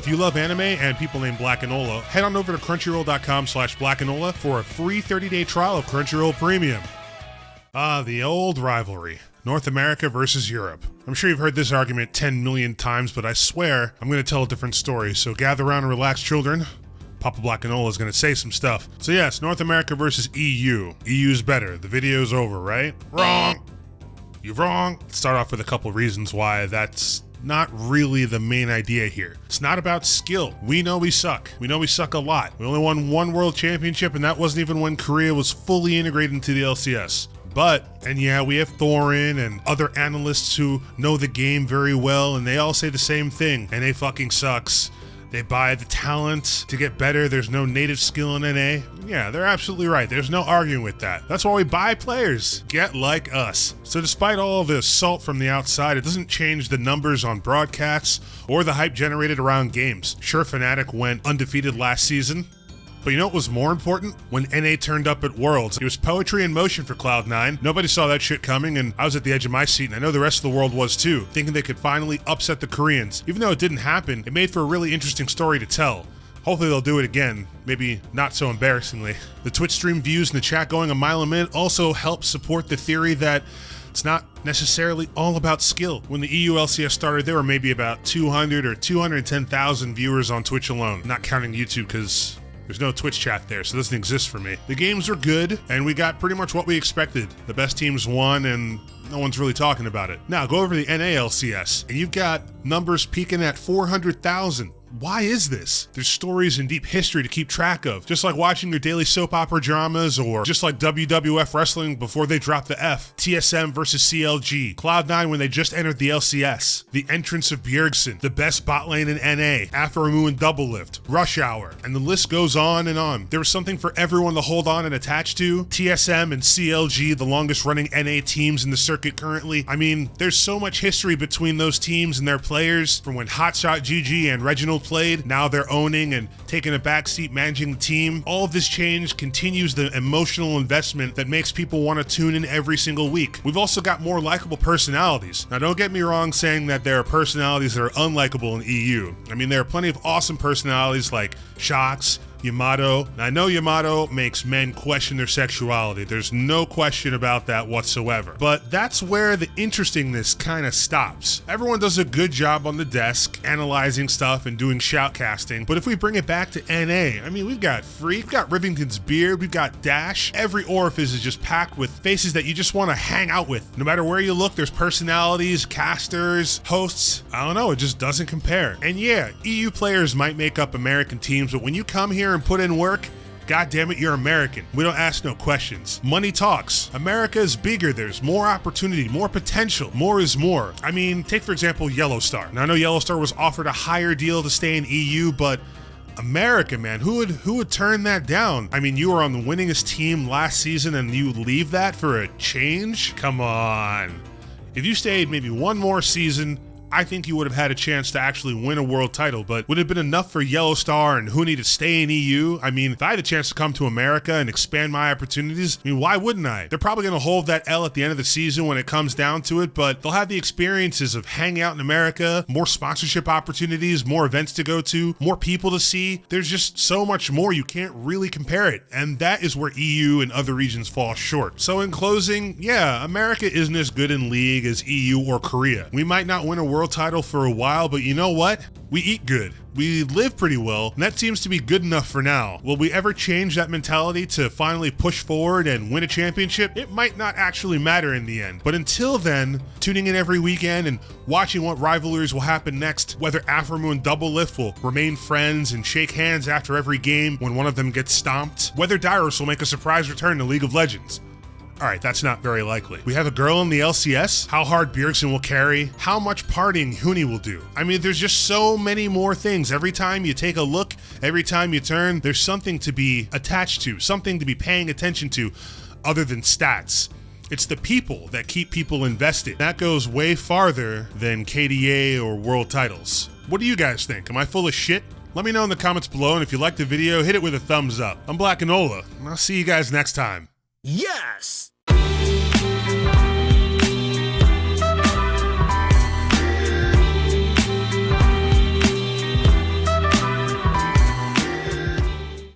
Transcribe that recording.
If you love anime and people named Blackanola, head on over to crunchyroll.com/Blackanola for a free 30-day trial of Crunchyroll Premium. Ah, the old rivalry. North America versus Europe. I'm sure you've heard this argument 10 million times, but I swear I'm going to tell a different story, so gather around and relax, children. Papa Blackanola is going to say some stuff. So yes, North America versus EU. EU's better. The video's over, right? Wrong. You're wrong. Let's start off with a couple reasons why that's not really the main idea here. It's not about skill. We know we suck. We know we suck a lot. We only won one world championship, and that wasn't even when Korea was fully integrated into the LCS. And yeah, we have Thorin and other analysts who know the game very well, and they all say the same thing. NA fucking sucks. They buy the talent to get better. There's no native skill in NA. Yeah, they're absolutely right. There's no arguing with that. That's why we buy players. Get like us. So despite all of the assault from the outside, it doesn't change the numbers on broadcasts or the hype generated around games. Sure, Fnatic went undefeated last season, but you know what was more important? When NA turned up at Worlds, it was poetry in motion for Cloud9. Nobody saw that shit coming, and I was at the edge of my seat, and I know the rest of the world was too, thinking they could finally upset the Koreans. Even though it didn't happen, it made for a really interesting story to tell. Hopefully they'll do it again, maybe not so embarrassingly. The Twitch stream views and the chat going a mile a minute also help support the theory that it's not necessarily all about skill. When the EU LCS started, there were maybe about 200 or 210,000 viewers on Twitch alone, not counting YouTube because there's no Twitch chat there, so it doesn't exist for me. The games are good, and we got pretty much what we expected. The best teams won, and no one's really talking about it. Now, go over to the NA LCS, and you've got numbers peaking at 400,000. Why is this? There's stories and deep history to keep track of. Just like watching your daily soap opera dramas, or just like WWF wrestling before they dropped the F. TSM versus CLG. Cloud9 when they just entered the LCS. The entrance of Bjergsen. The best bot lane in NA. Aphromoo and Doublelift. Rush Hour. And the list goes on and on. There was something for everyone to hold on and attach to. TSM and CLG, the longest running NA teams in the circuit currently. I mean, there's so much history between those teams and their players. From when Hotshot GG and Reginald played, now they're owning and taking a backseat managing the team. All of this change continues the emotional investment that makes people want to tune in every single week. We've also got more likable personalities. Now don't get me wrong saying that there are personalities that are unlikable in EU. I mean, there are plenty of awesome personalities like Shox, Yamato. Now, I know Yamato makes men question their sexuality. There's no question about that whatsoever. But that's where the interestingness kind of stops. Everyone does a good job on the desk, analyzing stuff and doing shoutcasting. But if we bring it back to NA, I mean, we've got Freak, we've got Rivington's Beard, we've got Dash. Every orifice is just packed with faces that you just want to hang out with. No matter where you look, there's personalities, casters, hosts. I don't know, it just doesn't compare. And yeah, EU players might make up American teams, but when you come here and put in work, God damn it, you're American. We don't ask no questions. Money talks. America is bigger. There's more opportunity, more potential. More is more. I mean, take for example Yellowstar. Now I know Yellowstar was offered a higher deal to stay in EU, but America, man, who would turn that down? I mean, you were on the winningest team last season and you leave that for a change? Come on. If you stayed maybe one more season, I think you would have had a chance to actually win a world title, but would it have been enough for Yellowstar and Huni to stay in EU? I mean, if I had a chance to come to America and expand my opportunities, I mean, why wouldn't I? They're probably going to hold that L at the end of the season when it comes down to it, but they'll have the experiences of hanging out in America, more sponsorship opportunities, more events to go to, more people to see. There's just so much more, you can't really compare it, and that is where EU and other regions fall short. So in closing, yeah, America isn't as good in League as EU or Korea. We might not win a world title for a while, but you know what? We eat good. We live pretty well, and that seems to be good enough for now. Will we ever change that mentality to finally push forward and win a championship? It might not actually matter in the end. But until then, tuning in every weekend and watching what rivalries will happen next, whether Aphromoo and Doublelift will remain friends and shake hands after every game when one of them gets stomped, whether Dyrus will make a surprise return to League of Legends. Alright, that's not very likely. We have a girl in the LCS, how hard Bjergsen will carry, how much partying Huni will do. I mean, there's just so many more things. Every time you take a look, every time you turn, there's something to be attached to, something to be paying attention to other than stats. It's the people that keep people invested. That goes way farther than KDA or world titles. What do you guys think? Am I full of shit? Let me know in the comments below, and if you liked the video, hit it with a thumbs up. I'm Blackanola, and I'll see you guys next time. Yes!